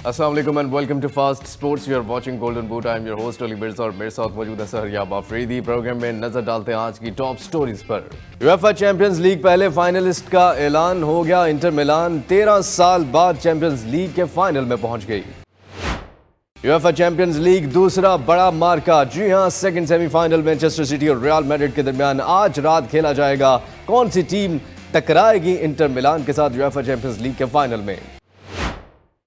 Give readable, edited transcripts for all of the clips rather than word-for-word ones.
अस्सलाम वालेकुम and welcome to Fast Sports. You are watching Golden Boot. I am your host Ali Mirza और मेरे साथ मौजूद है सहरियाब अफरीदी। प्रोग्राम में नजर डालते हैं आज की टॉप स्टोरीज पर। यूएफए चैंपियंस लीग पहले फाइनलिस्ट का ऐलान हो गया। इंटर मिलान 13 साल बाद चैंपियंस लीग के फाइनल में पहुंच गई। यूएफए चैंपियंस लीग दूसरा बड़ा मार्का। जी हां, सेकंड सेमीफाइनल मैनचेस्टर सिटी और रियल मैड्रिड के दरमियान आज रात खेला जाएगा। कौन सी टीम टकराएगी इंटर मिलान के साथ यूएफए चैंपियंस लीग के फाइनल में?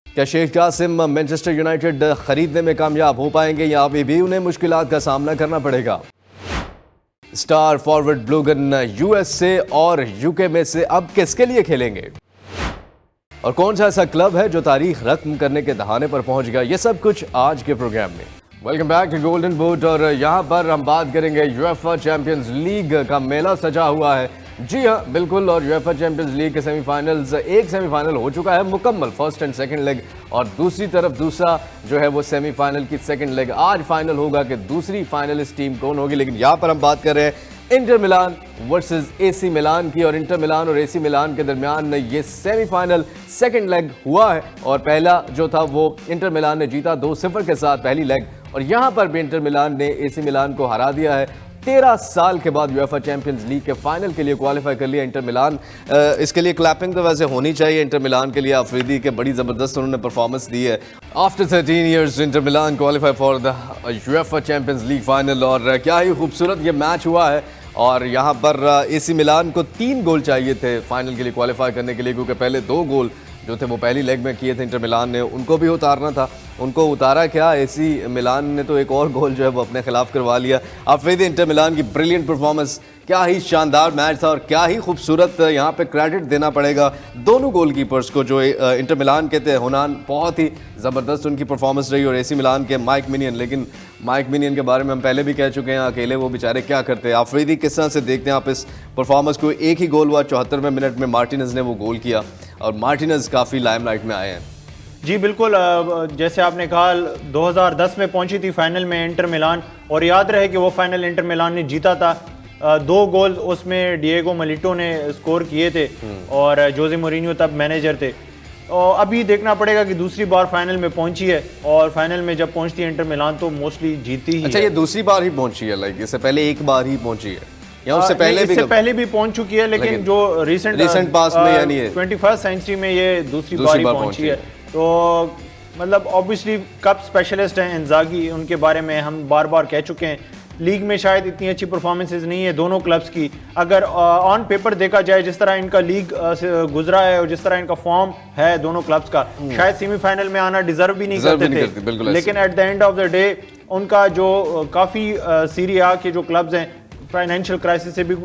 क्या शेख कासिम मैनचेस्टर यूनाइटेड खरीदने में कामयाब हो पाएंगे या अभी भी उन्हें मुश्किलात का सामना करना पड़ेगा? स्टार फॉरवर्ड ब्लूगन यूएस से और यूके में से अब किसके लिए खेलेंगे? और कौन सा ऐसा क्लब है जो तारीख रकम करने के दहाने पर पहुंच गया? ये सब कुछ आज के प्रोग्राम में। Welcome back to Golden Boot और यहां पर हम बात करेंगे यूएफए चैंपियंस लीग का मेला सजा हुआ है। जी हाँ, बिल्कुल। और यूएफए चैंपियंस लीग के सेमीफाइनल्स, एक सेमीफाइनल हो चुका है मुकम्मल, फर्स्ट एंड सेकंड लेग, और दूसरी तरफ दूसरा जो है वो सेमीफाइनल की सेकंड लेग। आज फाइनल होगा कि दूसरी फाइनलिस्ट टीम कौन होगी। लेकिन यहाँ पर हम बात कर रहे हैं Inter Milan versus AC Milan की, और इंटर मिलान और एसी मिलान के दरमियान ये सेमीफाइनल सेकंड लेग हुआ है और पहला जो था वो इंटर मिलान ने जीता 2-0 के साथ पहली लेग, और यहाँ पर भी इंटर मिलान ने एसी मिलान को हरा दिया है। 13 साल के बाद यूएफए चैंपियंस लीग के फाइनल के लिए क्वालिफाई कर लिया इंटर मिलान। इसके लिए क्लैपिंग तो वैसे होनी चाहिए इंटर मिलान के लिए। अफरीदी के बड़ी ज़बरदस्त उन्होंने परफॉर्मेंस दी है। After 13 years Inter Milan qualify for the UEFA champions league final, और क्या ही खूबसूरत ये मैच हुआ है। और यहाँ पर एसी मिलान को 3 गोल चाहिए थे फाइनल के लिए क्वालिफाई करने के लिए, क्योंकि पहले 2 गोल जो थे वो पहली लेग में किए थे इंटर मिलान ने, उनको भी उतारना था। उनको उतारा क्या, एसी मिलान ने तो एक और गोल जो है वो अपने खिलाफ करवा लिया। अफरीदी, इंटर मिलान की ब्रिलियंट परफॉर्मेंस, क्या ही शानदार मैच था और क्या ही खूबसूरत। यहाँ पे क्रेडिट देना पड़ेगा दोनों गोलकीपर्स को जो इंटर मिलान के थे। हुनान, बहुत ही ज़बरदस्त उनकी परफॉर्मेंस रही, और एसी मिलान के माइक मिनियन। लेकिन माइक मिनियन के बारे में हम पहले भी कह चुके हैं, अकेले वो बेचारे क्या करते हैं। अफरीदी, किस तरह से देखते हैं आप इस परफॉर्मेंस को? एक ही गोल हुआ 74वें मिनट में, मार्टिनेज ने वो गोल किया, और मार्टिनेज काफ़ी लाइमलाइट में आए हैं। जी बिल्कुल, जैसे आपने कहा 2010 में पहुंची थी फाइनल में इंटर मिलान, और याद रहे कि वो फाइनल इंटर मिलान ने जीता था। 2 गोल उसमें डिएगो मिलिटो ने स्कोर किए थे, और जोसे मोरिन्यो तब मैनेजर थे। और अभी देखना पड़ेगा कि दूसरी बार फाइनल में पहुंची है, और फाइनल में जब पहुंचती है इंटर मिलान तो मोस्टली जीती ही। अच्छा, ये दूसरी बार ही पहुंची है? लाइक इससे पहले एक बार ही पहुंची है या उससे पहले भी पहुंच चुकी है, लेकिन जो रिसेंट पास्ट में, यानी 21st सेंचुरी में ये दूसरी बार पहुंची है। तो मतलब ऑब्वियसली कप स्पेशलिस्ट हैं इंजागी, उनके बारे में हम बार बार कह चुके हैं। लीग में शायद इतनी अच्छी परफॉर्मेंसेज नहीं है दोनों क्लब्स की। अगर ऑन पेपर देखा जाए जिस तरह इनका लीग गुजरा है और जिस तरह इनका फॉर्म है दोनों क्लब्स का, शायद सेमीफाइनल में आना डिजर्व भी नहीं करते थे। लेकिन at the end of the day उनका जो काफ़ी सीरी आ के जो क्लब्स हैं फाइनेंशियल क्राइसिस से भी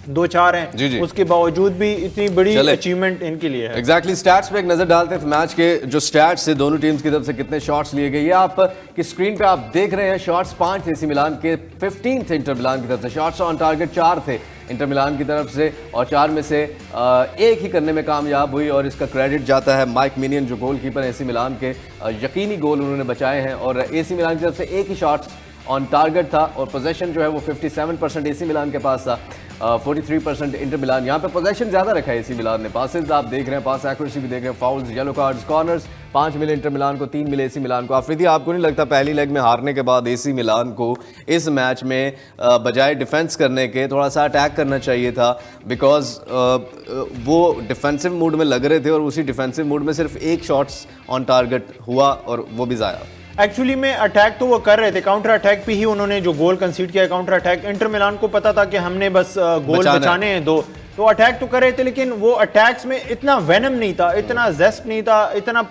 2-4 हैं, जी। उसके बावजूद भी इतनी बड़ी अचीवमेंट इनके लिए है। एग्जैक्टली। स्टैट्स पे एक नजर डालते हैं मैच के। जो स्टैट्स है दोनों टीम्स की तरफ से कितने शॉट्स लिए गए, ये आप की स्क्रीन पे आप देख रहे हैं। शॉट्स 5 थे एसी मिलान के, 15 थे इंटर मिलान की तरफ से। शॉट्स ऑन टारगेट 4 थे इंटर मिलान की तरफ से, और 4 में से एक ही करने में कामयाब हुई, और इसका क्रेडिट जाता है माइक मिनियन जो गोलकीपर एसी मिलान के। यकीनी गोल उन्होंने बचाए हैं, और एसी मिलान की तरफ से एक ही शॉट ऑन टारगेट था, और पोजेशन जो है वो 57% एसी मिलान के पास था, 43% इंटर मिलान। यहाँ पे पोजेशन ज़्यादा रखा है एसी मिलान ने। पासेस आप देख रहे हैं, पास एक्यूरेसी भी देख रहे हैं, फाउल्स, येलो कार्ड्स, कॉर्नर्स 5 मिले इंटर मिलान को, 3 मिले एसी मिलान को। अफरीदी, आपको नहीं लगता पहली लेग में हारने के बाद एसी मिलान को इस मैच में बजाय डिफेंस करने के थोड़ा सा अटैक करना चाहिए था? बिकॉज वो डिफेंसिव मूड में लग रहे थे, और उसी डिफेंसिव मूड में सिर्फ एक शॉट्स ऑन टारगेट हुआ, और वो भी ज़ाया। एक्चुअली में अटैक तो वो कर रहे थे, काउंटर अटैक पे ही उन्होंने जो गोल कंसीड किया, काउंटर अटैक। इंटर मिलान को पता था कि हमने बस गोल बचाने हैं 2, तो अटैक तो कर रहे थे, लेकिन वो अटैक्स में इतना वेनम नहीं था, इतना जेस्ट नहीं था, इतना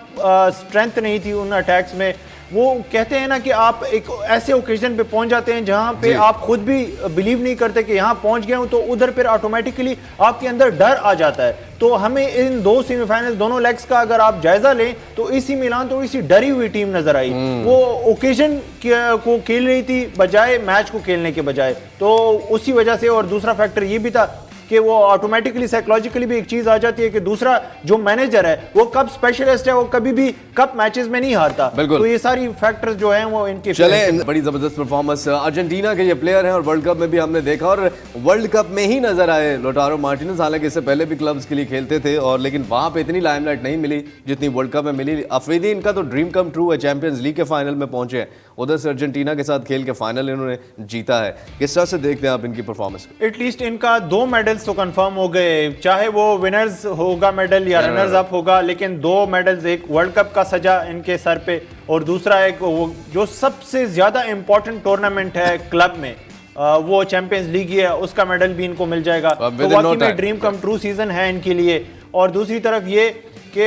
स्ट्रेंथ नहीं थी उन अटैक्स में। वो कहते हैं ना कि आप एक ऐसे ओकेजन पे पहुंच जाते हैं जहां पे आप खुद भी बिलीव नहीं करते कि यहां पहुंच गए हूं, तो उधर फिर ऑटोमेटिकली आपके अंदर डर आ जाता है। तो हमें इन 2 सेमीफाइनल दोनों लेग्स का अगर आप जायजा लें तो एसी मिलान थोड़ी सी डरी हुई टीम नजर आई। वो ओकेजन को खेल रही थी बजाय मैच को खेलने के बजाय, तो उसी वजह से। और दूसरा फैक्टर ये भी था कि वो ऑटोमेटिकली साइकोलॉजिकली भी एक चीज आ जाती है कि दूसरा जो मैनेजर है वो कब स्पेशलिस्ट है, वो कभी भी कप मैचेस में नहीं हारता। तो ये सारी फैक्टर्स जो हैं वो इनके चले। बड़ी जबरदस्त परफॉर्मेंस अर्जेंटीना के ये प्लेयर हैं और वर्ल्ड कप में भी हमने देखा और वर्ल्ड कप में ही नजर आए लोटारो मार्टिनेज। हालांकि इससे पहले भी क्लब्स के लिए खेलते थे और लेकिन वहां पे इतनी लाइमलाइट नहीं मिली जितनी वर्ल्ड कप में मिली। अफरीदी इनका तो ड्रीम कम ट्रू है, चैंपियंस लीग के फाइनल में पहुंचे हैं, उधर से अर्जेंटीना के साथ खेल के फाइनल इन्होंने जीता है। किस तरह से देखते हैं आप इनकी परफॉर्मेंस? एटलीस्ट इनका 2 मेडल्स तो कंफर्म हो गए, चाहे वो विनर्स होगा मेडल या रनर्स अप होगा, लेकिन 2 मेडल्स, एक वर्ल्ड कप का सजा इनके सर पे और दूसरा एक वो जो सबसे ज्यादा इंपॉर्टेंट टूर्नामेंट है क्लब में वो चैंपियंस लीग ही है, उसका मेडल भी इनको मिल जाएगा। तो वाकई में ड्रीम कम ट्रू सीजन है इनके लिए। और दूसरी तरफ ये कि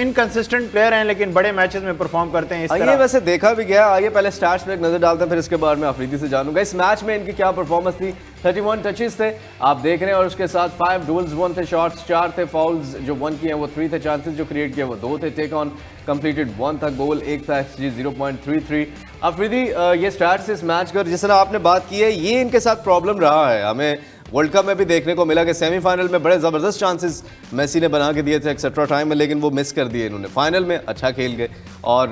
इनकंसिस्टेंट प्लेयर हैं लेकिन बड़े मैचेस में परफॉर्म करते हैं। इस तरह वैसे देखा भी गया। आइए पहले स्टैट्स पे एक नजर डालते हैं, फिर इसके बारे में अफरीदी से जानूंगा इस मैच में इनकी क्या परफॉर्मेंस थी। 31 टचेस थे आप देख रहे हैं और उसके साथ 5 डुअल्स 1 थे, शॉट्स 4 थे, फाउल्स जो 1 किए हैं वो 3 थे, चांसेस जो क्रिएट किए वो 2 थे, टेक ऑन कंप्लीटेड 1 था, गोल 1 था, XG 0.33। अफरीदी ये स्टैट्स इस मैच का जिस तरह आपने बात की है ये इनके साथ प्रॉब्लम रहा है। हमें वर्ल्ड कप में भी देखने को मिला कि सेमीफाइनल में बड़े ज़बरदस्त चांसेस मेसी ने बना के दिए थे एक्सेट्रा टाइम में, लेकिन वो मिस कर दिए इन्होंने। फाइनल में अच्छा खेल गए और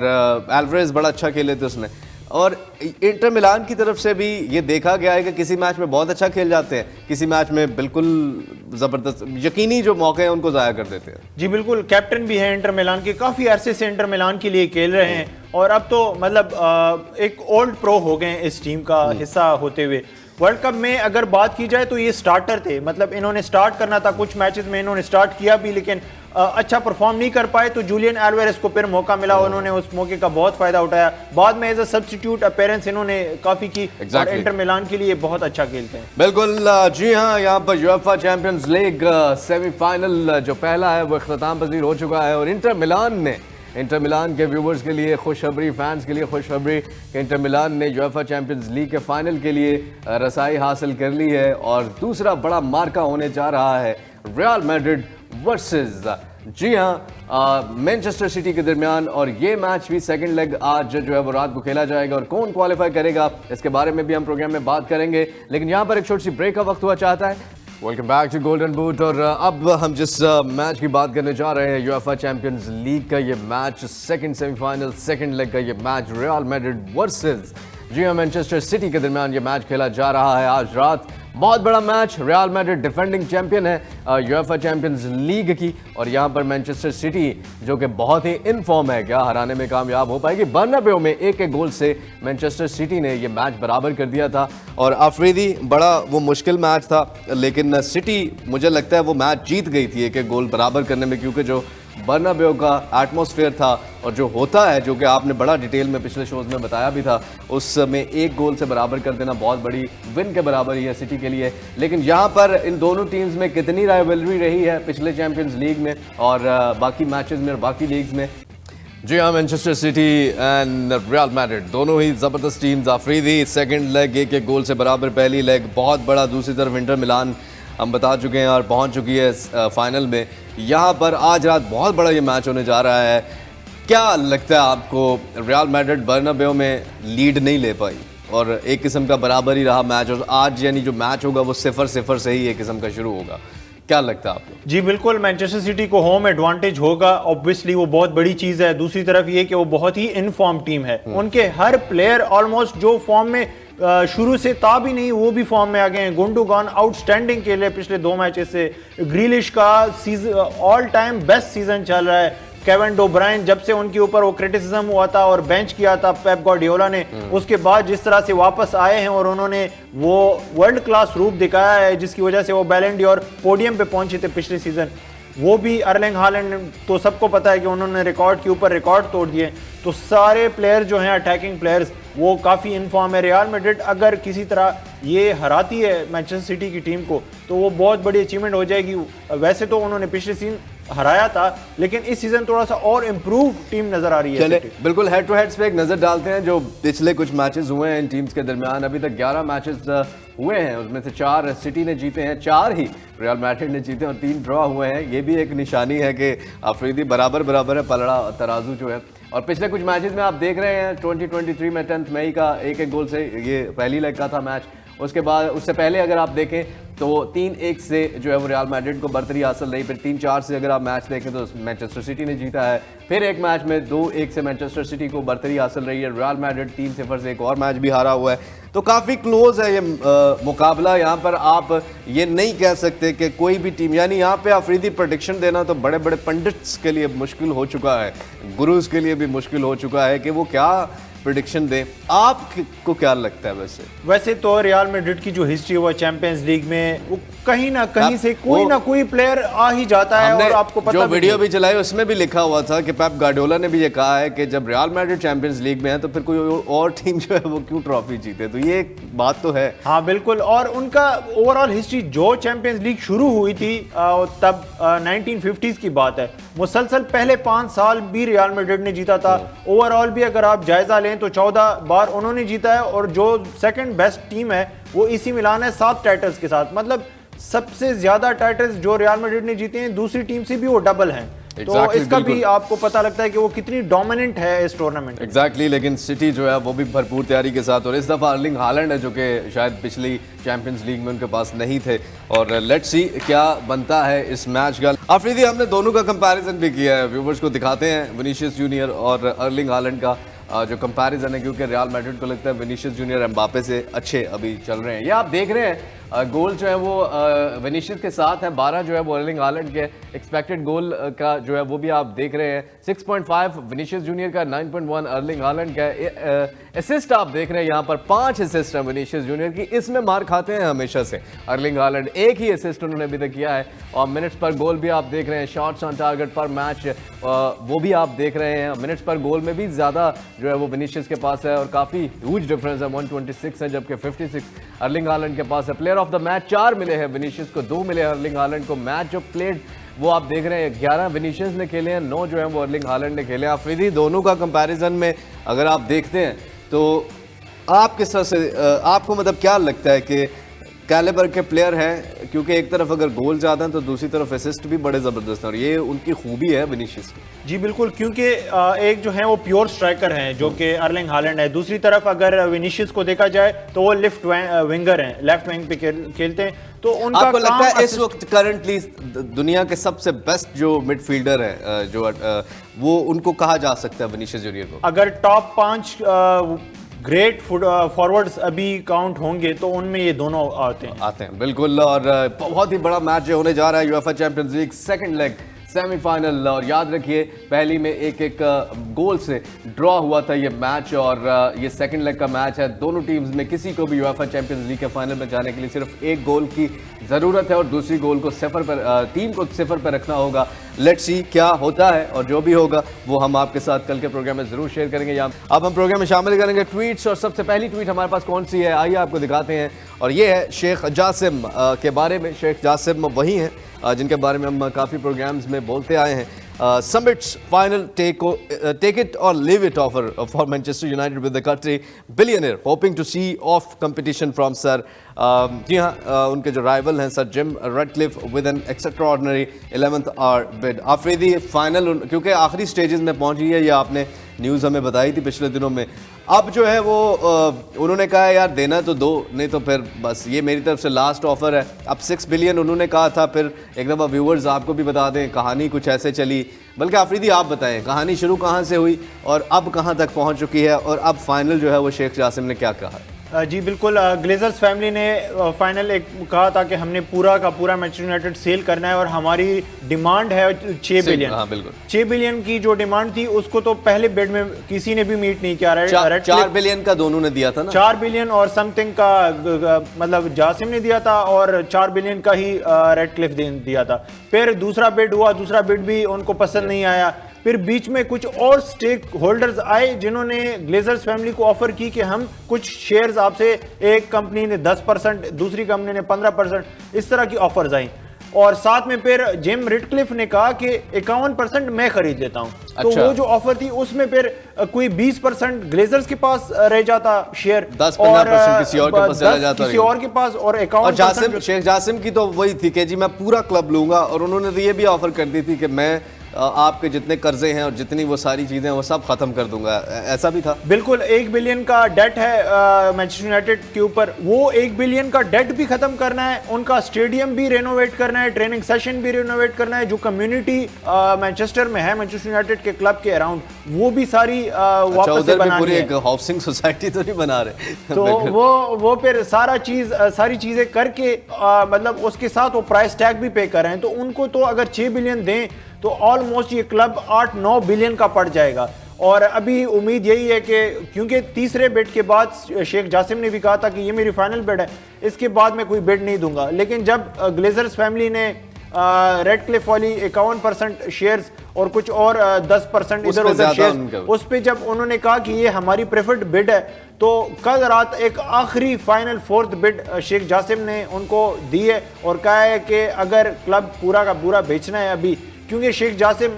एल्वारेज बड़ा अच्छा खेले थे उसने। और इंटर मिलान की तरफ से भी ये देखा गया है कि किसी मैच में बहुत अच्छा खेल जाते हैं, किसी मैच में बिल्कुल ज़बरदस्त यकीनी जो मौके हैं उनको ज़ाया कर देते हैं। जी बिल्कुल, कैप्टन भी है इंटर मिलान के, काफ़ी अरसे से इंटर मिलान के लिए खेल रहे हैं और अब तो मतलब एक ओल्ड प्रो हो गए इस टीम का हिस्सा होते हुए। वर्ल्ड कप में अगर बात की जाए तो ये स्टार्टर थे, मतलब इन्होंने स्टार्ट करना था, कुछ मैचेस में इन्होंने स्टार्ट किया भी लेकिन अच्छा परफॉर्म नहीं कर पाए, तो जूलियन एल्वारेज को फिर मौका मिला, उन्होंने उस मौके का बहुत फायदा उठाया। बाद में एज अ सब्स्टिट्यूट अपीयरेंस इन्होंने काफी की और इंटर मिलान के लिए बहुत अच्छा खेलते हैं। बिल्कुल जी हाँ, यहाँ पर यूएफए चैंपियंस लीग सेमीफाइनल जो पहला है वो इख्तिताम पजीर हो चुका है और इंटर मिलान के व्यूवर्स के लिए खुशखबरी, फैंस के लिए खुशखबरी कि इंटर मिलान ने यूएफए चैंपियंस लीग के फाइनल के लिए रसाई हासिल कर ली है और दूसरा बड़ा मार्का होने जा रहा है रियल मैड्रिड वर्सेस जी हाँ मैनचेस्टर सिटी के दरमियान। और ये मैच भी सेकंड लेग आज जो है वो रात को खेला जाएगा और कौन क्वालिफाई करेगा इसके बारे में भी हम प्रोग्राम में बात करेंगे, लेकिन यहाँ पर एक छोटी सी ब्रेक का वक्त हुआ चाहता है। Welcome back to Golden Boot और अब हम जिस मैच की बात करने जा रहे हैं यूएफए चैंपियंस लीग का ये match, second semifinal second leg का ये मैच रियल मैड्रिड वर्सेस जी हाँ मैनचेस्टर सिटी के दरमियान ये मैच खेला जा रहा है आज रात। बहुत बड़ा match, real Madrid defending champion है यूएफए चैंपियंस लीग की और यहाँ पर मैनचेस्टर सिटी जो कि बहुत ही इन फॉर्म है, क्या हराने में कामयाब हो पाएगी? बर्नाब्यू में 1-1 गोल से मैनचेस्टर सिटी ने ये मैच बराबर कर दिया था और अफरीदी बड़ा वो मुश्किल मैच था, लेकिन सिटी मुझे लगता है वो मैच जीत गई थी 1-1 गोल बराबर करने में, क्योंकि जो बर्नाब्यू का एटमॉस्फेयर था और जो होता है, जो कि आपने बड़ा डिटेल में पिछले शोज में बताया भी था, उसमें 1 गोल से बराबर कर देना बहुत बड़ी विन के बराबर ही है सिटी के लिए। लेकिन यहाँ पर इन दोनों टीम्स में कितनी राइवलरी रही है पिछले चैंपियंस लीग में और बाकी मैचेस में और बाकी लीग्स में। जी हाँ, Manchester city and real Madrid दोनों ही ज़बरदस्त टीम्स। अफरीदी सेकंड लेग 1-1 गोल से बराबर, पहली लेग बहुत बड़ा, दूसरी तरफ इंटर मिलान हम बता चुके हैं और पहुंच चुकी है फाइनल में। यहाँ पर आज रात बहुत बड़ा ये मैच होने जा रहा है। क्या लगता है आपको? रियल मैड्रिड बर्नाब्यू में लीड नहीं ले पाई और एक किस्म का बराबर ही रहा मैच और आज यानी जो मैच होगा वो 0-0 से ही एक किस्म का शुरू होगा। क्या लगता है आपको? जी बिल्कुल, मैनचेस्टर सिटी को होम एडवांटेज होगा, ऑब्वियसली वो बहुत बड़ी चीज़ है। दूसरी तरफ ये कि वो बहुत ही इनफॉर्म टीम है, उनके हर प्लेयर ऑलमोस्ट जो फॉर्म में शुरू से था भी नहीं वो भी फॉर्म में आ गए हैं। गुंडोगान आउटस्टैंडिंग के लिए पिछले 2 मैचेस से, ग्रीलिश का ऑल टाइम बेस्ट सीजन चल रहा है। केविन डो ब्रायन जब से उनके ऊपर वो क्रिटिसिज्म हुआ था और बेंच किया था पेप गार्डियोला ने, उसके बाद जिस तरह से वापस आए हैं और उन्होंने वो वर्ल्ड क्लास रूप दिखाया है जिसकी वजह से वो बैलन डोर पोडियम पे पहुंचे थे पिछले सीजन। वो भी अर्लिंग हालैंड तो सबको पता है कि उन्होंने रिकॉर्ड के ऊपर रिकॉर्ड तोड़ दिए। तो सारे प्लेयर जो हैं अटैकिंग प्लेयर्स वो काफ़ी इनफॉर्म है। रियल मैड्रिड अगर किसी तरह ये हराती है मैनचेस्टर सिटी की टीम को तो वो बहुत बड़ी अचीवमेंट हो जाएगी। वैसे तो उन्होंने पिछले सीजन हराया था लेकिन इस सीजन थोड़ा सा और इम्प्रूव टीम नजर आ रही है। चले बिल्कुल हेड टू हेड्स पे एक नजर डालते हैं जो पिछले कुछ मैचेस हुए हैं इन टीम्स के दरमियान। अभी तक 11 मैचेस हुए हैं, उसमें से 4 सिटी ने जीते हैं, 4 ही रियल मैड्रिड ने जीते और 3 ड्रॉ हुए हैं। ये भी एक निशानी है कि अफरीदी बराबर है, पलड़ा तराजू जो है। और पिछले कुछ मैचेस में आप देख रहे हैं 2023 में 10 मई का 1-1 गोल से ये पहली लेग का था मैच उसके बाद उससे पहले अगर आप देखें तो 3-1 से जो है वो रियल मैड्रिड को बर्तरी हासिल रही, फिर 3-4 से अगर आप मैच देखें तो मैनचेस्टर सिटी ने जीता है, फिर एक मैच में 2-1 से मैनचेस्टर सिटी को बर्तरी हासिल रही है, रियल मैड्रिड 3-0 से एक और मैच भी हारा हुआ है। तो काफ़ी क्लोज है ये मुकाबला। यहाँ पर आप ये नहीं कह सकते कि कोई भी टीम, यानी यहाँ पे अफरीदी प्रेडिक्शन देना तो बड़े बड़े पंडित्स के लिए मुश्किल हो चुका है, गुरुज के लिए भी मुश्किल हो चुका है कि वो क्या प्रेडिक्शन दे। आपको क्या लगता है? वैसे तो रियल मैड्रिड की जो हिस्ट्री हुआ चैंपियंस लीग में, वो कहीं ना कहीं से कोई ना कोई प्लेयर आ ही जाता है। और आपको पता, जो वीडियो भी चलाई उसमें भी लिखा हुआ था कि पेप गार्डियोला ने भी ये कहा है कि जब रियल मैड्रिड चैंपियंस लीग में है तो फिर कोई और टीम जो है वो क्यों ट्रॉफी जीते। तो ये बात तो है। हाँ बिल्कुल। और उनका ओवरऑल हिस्ट्री, जो चैंपियंस लीग शुरू हुई थी तब 1950s की बात है, मुसलसल पहले 5 साल भी रियल मैड्रिड ने जीता था। ओवरऑल भी अगर आप जायजा लें तो 14 बार उन्होंने जीता है, और जो सेकंड बेस्ट टीम है वो एसी मिलान है 7 टाइटल्स के साथ। मतलब सबसे ज्यादा टाइटल्स जो रियल मैड्रिड ने जीते हैं, दूसरी टीम से भी वो डबल हैं। तो इसका भी आपको पता लगता है कि वो कितनी डोमिनेंट है इस टूर्नामेंट। एग्जैक्टली। लेकिन सिटी जो है वो भी भरपूर तैयारी के साथ, और इस दफा अर्लिंग हालैंड है जो कि शायद पिछली चैंपियंस लीग में उनके पास नहीं थे। और लेट्स सी क्या बनता है इस मैच का। अफरीदी, हमने दोनों का कंपैरिजन भी किया है, व्यूवर्स को दिखाते हैं विनीशियस जूनियर और अर्लिंग हालैंड का जो कंपैरिजन है, क्योंकि रियल मैड्रिड को लगता है विनीशियस जूनियर एम्बापे से अच्छे अभी चल रहे हैं। ये आप देख रहे हैं गोल जो है वो विनीशियस के साथ है, 12 जो है वो अर्लिंग हालैंड के। एक्सपेक्टेड गोल का जो है वो भी आप देख रहे हैं, 6.5 विनीशियस जूनियर का, 9.1 अर्लिंग हालैंड का। असिस्ट आप देख रहे हैं यहाँ पर 5 असिस्ट हैं विनीशियस जूनियर की। इसमें मार खाते हैं हमेशा से अर्लिंग हालैंड, एक ही असिस्ट उन्होंने अभी तक किया है। और मिनट्स पर गोल भी आप देख रहे हैं, शॉट्स ऑन टारगेट पर मैच वो भी आप देख रहे हैं। मिनट्स पर गोल में भी ज़्यादा जो है वो विनीशियस के पास है, और काफ़ी ह्यूज डिफरेंस है, 126 है जबकि 56 अर्लिंग हालैंड के पास है। प्लेयर ऑफ द मैच 4 मिले हैं विनीशियस को, 2 मिले अर्लिंग हालैंड को। मैच जो प्लेड वो आप देख रहे हैं, 11 विनीशियस ने खेले हैं, 9 जो है वो अर्लिंग हालैंड ने खेले हैं। अफरीदी, दोनों का कंपैरिजन में अगर आप देखते हैं तो आप किस तरह से, आपको मतलब क्या लगता है कि कैलिबर के प्लेयर हैं? क्योंकि एक तरफ अगर गोल ज़्यादा हैं तो दूसरी तरफ असिस्ट भी बड़े ज़बरदस्त हैं, और ये उनकी खूबी है विनीशियस की। जी बिल्कुल, क्योंकि एक जो है वो प्योर स्ट्राइकर हैं जो कि अर्लिंग हालैंड है। दूसरी तरफ अगर विनीशियस को देखा जाए तो वो लेफ्ट विंगर हैं, लेफ्ट विंग पे खेलते हैं। तो उनका आपको लगता है इस वक्त करंटली दुनिया के सबसे बेस्ट जो मिडफील्डर है जो वो उनको कहा जा सकता है विनीशियस जूनियर को? अगर टॉप 5 ग्रेट फॉरवर्ड्स अभी काउंट होंगे तो उनमें ये दोनों आते हैं। बिल्कुल। और बहुत ही बड़ा मैच होने जा रहा है UEFA champions league second leg semifinal. और याद रखिए पहली में एक गोल से ड्रॉ हुआ था ये मैच, और ये सेकंड लेग का मैच है। दोनों टीम्स में किसी को भी यूएफए चैंपियंस लीग के फाइनल में जाने के लिए सिर्फ एक गोल की ज़रूरत है, और दूसरी गोल को टीम को 0 पर रखना होगा। लेट्स सी क्या होता है, और जो भी होगा वो हम आपके साथ कल के प्रोग्राम में ज़रूर शेयर करेंगे। अब हम प्रोग्राम में शामिल करेंगे ट्वीट्स, और सबसे पहली ट्वीट हमारे पास कौन सी है आइए आपको दिखाते हैं। और ये है शेख जासिम के बारे में। शेख जासिम वही हैं जिनके बारे में हम काफ़ी प्रोग्राम्स में बोलते आए हैं। Summit's final take it or leave it offer for Manchester United with the Qatari billionaire hoping to see off competition from Sir जी हाँ उनके जो राइवल हैं Sir Jim Ratcliffe with an extraordinary 11th hour bid. Afridi, final क्योंकि आखिरी stages में पहुंच गई है, ये आपने न्यूज़ हमें बताई थी पिछले दिनों में। अब जो है वो उन्होंने कहा यार देना तो दो, नहीं तो फिर बस ये मेरी तरफ से लास्ट ऑफर है। अब 6 बिलियन उन्होंने कहा था। फिर एक दफ़ा व्यूवर्स आपको भी बता दें कहानी कुछ ऐसे चली, बल्कि अफरीदी आप बताएं कहानी शुरू कहाँ से हुई और अब कहाँ तक पहुँच चुकी है, और अब फाइनल जो है वो शेख जासिम ने क्या कहा? जी बिल्कुल, ग्लेजर्स फैमिली ने फाइनल एक कहा था कि हमने पूरा का पूरा मैनचेस्टर यूनाइटेड सेल करना है, और हमारी डिमांड है 6 बिलियन। हाँ बिल्कुल, 6 बिलियन की जो डिमांड थी उसको तो पहले बिड में किसी ने भी मीट नहीं किया। 4 बिलियन का दोनों ने दिया था ना, 4 बिलियन और समथिंग का मतलब जासिम ने दिया था, और 4 बिलियन का ही रेडक्लिफ दिया था। फिर दूसरा बिड हुआ, दूसरा बिड भी उनको पसंद नहीं आया। फिर बीच में कुछ और स्टेक होल्डर्स आए जिन्होंने ग्लेजर्स फैमिली को ऑफर की कि हम कुछ शेयर्स आपसे, एक कंपनी ने 10%, दूसरी कंपनी ने 15%, इस तरह की ऑफर्स आई। और साथ में फिर जिम रेडक्लिफ ने कहा कि 51% मैं खरीद लेता हूं। तो वो जो ऑफर थी उसमें फिर कोई 20% ग्लेजर्स के पास रह जाता शेयर, 10-15% किसी और के पास चला जाता, किसी और के पास, और 51% शेख जासिम की तो वही थी कि जी मैं पूरा क्लब लूंगा, और उन्होंने तो ये भी ऑफर कर दी थी कि मैं आपके जितने कर्जे हैं और जितनी वो सारी चीज़ें वो सब ख़त्म कर दूंगा, ऐसा भी था? बिल्कुल, 1 बिलियन का डेट है मैनचेस्टर यूनाइटेड के ऊपर। वो 1 बिलियन का डेट भी खत्म करना है, उनका स्टेडियम भी रेनोवेट करना है, ट्रेनिंग सेशन भी रेनोवेट करना है, जो कम्युनिटी मैनचेस्टर में है मैनचेस्टर यूनाइटेड के क्लब के अराउंड, वो भी सारी वापस से बनानी है। एक हाउसिंग सोसाइटी तो नहीं बना रहे तो वो फिर सारी चीजें करके मतलब उसके साथ वो प्राइस टैग भी पे कर रहे हैं। तो उनको तो अगर 6 बिलियन दें तो ऑलमोस्ट ये क्लब 8-9 बिलियन का पड़ जाएगा। और अभी उम्मीद यही है कि क्योंकि तीसरे बिड के बाद शेख जासिम ने भी कहा था कि ये मेरी फाइनल बिड है, इसके बाद मैं कोई बिड नहीं दूंगा। लेकिन जब ग्लेजर्स फैमिली ने रेड क्लिफ वाली 51% शेयर्स और कुछ और 10% इधर उधर शेयर्स, उस पे जब उन्होंने कहा कि ये हमारी प्रेफर्ड बिड है, तो कल रात एक आखिरी final 4th bid Sheikh Jasim ने उनको दी है और कहा है कि अगर क्लब पूरा का पूरा बेचना है अभी, क्योंकि शेख जासिम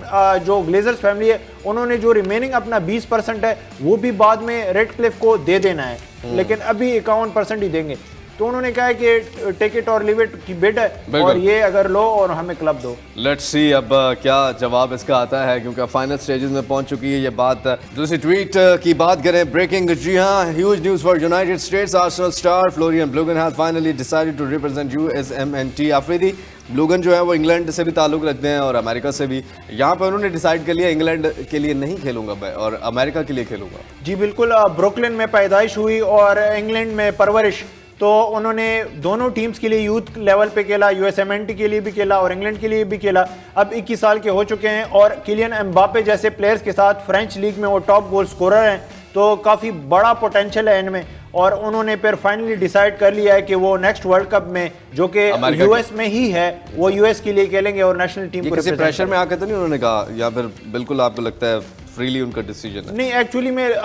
जो ग्लेजर्स फैमिली है उन्होंने जो रिमेनिंग अपना 20% है वो भी बाद में रेड क्लिफ को दे देना है, लेकिन अभी 51% ही देंगे। तो उन्होंने कहा है कि टेक इट और लीव इट की बिड है और ये अगर लो और हमें क्लब दो। लेट्स सी अब क्या जवाब इसका आता है, क्योंकि फाइनल स्टेजेस में पहुंच चुकी है ये बात। दूसरी ट्वीट की बात करें, ब्रेकिंग, जी हाँ, huge news for United States. Arsenal star Florian Balogun has finally decided to represent USMNT। Afridi Balogun जो है वो इंग्लैंड से भी ताल्लुक रखते हैं और अमेरिका से भी। यहाँ पर उन्होंने डिसाइड कर लिया इंग्लैंड के लिए नहीं खेलूंगा मैं और अमेरिका के लिए खेलूंगा। जी बिल्कुल, ब्रुकलिन में पैदाइश हुई और इंग्लैंड में परवरिश, तो उन्होंने दोनों टीम्स के लिए यूथ लेवल पे खेला, USMNT के लिए भी खेला और इंग्लैंड के लिए भी खेला। अब 21 साल के हो चुके हैं और किलियन एम्बापे जैसे प्लेयर्स के साथ फ्रेंच लीग में वो टॉप गोल स्कोरर हैं, तो काफ़ी बड़ा पोटेंशियल है इनमें। और उन्होंने फिर फाइनली डिसाइड कर लिया है कि वो नेक्स्ट वर्ल्ड कप में, जो कि US में ही है, वो US के लिए खेलेंगे और नेशनल टीम को किसी प्रेशर में आकर तो नहीं उन्होंने कहा, या फिर बिल्कुल आपको लगता है फ्रीली उनका डिसीजन है? नहीं, एक्चुअली में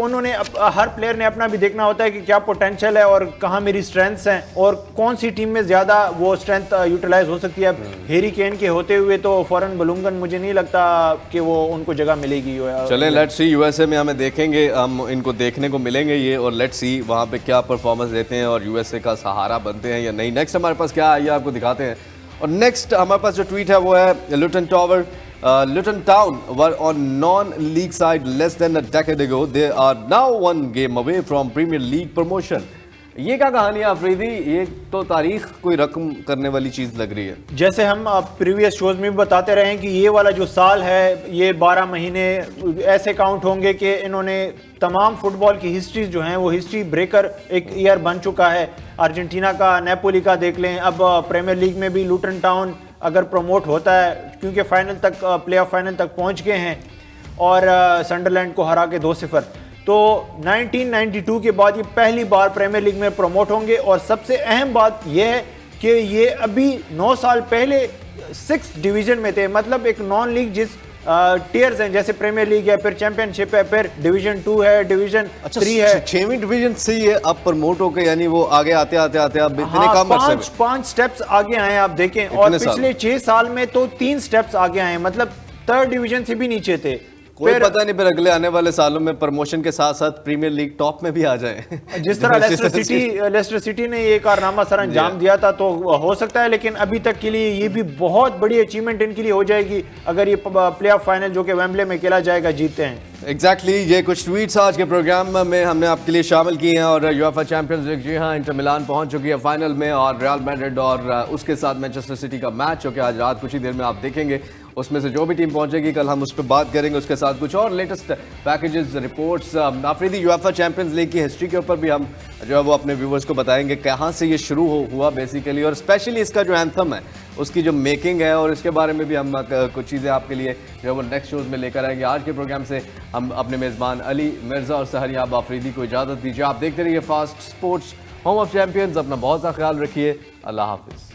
उन्होंने हर प्लेयर ने अपना भी देखना होता है कि क्या पोटेंशियल है और कहाँ मेरी स्ट्रेंथ्स हैं और कौन सी टीम में ज्यादा वो स्ट्रेंथ यूटिलाइज हो सकती है। अब हैरी केन के होते हुए तो फॉरन बलूंगन मुझे नहीं लगता कि वो उनको जगह मिलेगी। चलें, लेट्स सी, USA में हमें देखेंगे, हम इनको देखने को मिलेंगे ये, और लेट्स सी वहाँ पे क्या परफॉर्मेंस देते हैं और USA का सहारा बनते हैं या नहीं। नेक्स्ट हमारे पास क्या है ये आपको दिखाते हैं। और नेक्स्ट हमारे पास जो ट्वीट है वो है लुटन tower. Luton Town were on non-league side less than a decade ago. They are now one game away from Premier League promotion. ये क्या कहानी है अफरीदी? ये तो तारीख कोई रकम करने वाली चीज़ लग रही है। जैसे हम प्रीवियस शोज में भी बताते रहे हैं कि ये वाला जो साल है, ये 12 महीने ऐसे काउंट होंगे कि इन्होंने तमाम फुटबॉल की हिस्ट्रीज जो हैं वो हिस्ट्री ब्रेकर एक ईयर बन चुका है। अर्जेंटीना का, नेपोली का देख लें, अब प्रीमियर लीग में भी लुटन टाउन अगर प्रमोट होता है, क्योंकि फाइनल तक, प्ले ऑफ फाइनल तक पहुंच गए हैं और सनडरलैंड को हरा के 2-0, तो 1992 के बाद ये पहली बार प्रीमियर लीग में प्रमोट होंगे। और सबसे अहम बात यह है कि ये अभी 9 साल पहले 6th डिवीजन में थे, मतलब एक नॉन लीग जिस टीयर्स हैं, जैसे प्रीमियर लीग है, फिर चैंपियनशिप है, फिर डिवीजन 2 है, डिवीजन 3 है। 6वीं डिवीजन से ये अब प्रमोट होकर, यानी वो आगे आते अब इतने कम अरसे में 5 स्टेप्स आगे आए आप देखें। और पिछले 6 साल में तो 3 स्टेप्स आगे आए, मतलब 3rd डिवीजन से भी नीचे थे। कोई पता नहीं फिर अगले आने वाले सालों में प्रमोशन के साथ साथ प्रीमियर लीग टॉप में भी आ जाए। जिस तरह लेस्टर सिटी ने ये कारनामा सर अंजाम दिया था, तो हो सकता है, लेकिन अभी तक के लिए ये भी बहुत बड़ी अचीवमेंट इनके लिए हो जाएगी अगर ये प्ले ऑफ फाइनल जो कि वेम्बले में खेला जाएगा जीतते हैं। एग्जैक्टली ये कुछ ट्वीट्स आज के प्रोग्राम में हमने आपके लिए शामिल किए हैं। और यूएफए चैंपियंस लीग, जी हाँ, इंटर मिलान पहुंच चुकी है फाइनल में और रियल मैड्रिड और उसके साथ मैनचेस्टर सिटी का मैच, जो कि आज रात कुछ ही देर में आप देखेंगे। उसमें से जो भी टीम पहुंचेगी कल हम उस पर बात करेंगे। उसके साथ कुछ और latest packages, reports, Afridi UEFA champions league की हिस्ट्री के ऊपर भी हम जो है वो अपने व्यूवर्स को बताएंगे, कहाँ से ये शुरू हुआ बेसिकली, और स्पेशली इसका जो एंथम है उसकी जो मेकिंग है, और इसके बारे में भी हम कुछ चीज़ें आपके लिए जो है वो नेक्स्ट शोज में लेकर आएंगे। आज के प्रोग्राम से हम अपने मेज़बान अली मिर्ज़ा और सहरियाब आफरीदी को इजाज़त दीजिए। आप देखते रहिए fast sports, home of champions. अपना बहुत सा ख्याल रखिए। अल्लाह हाफिज़।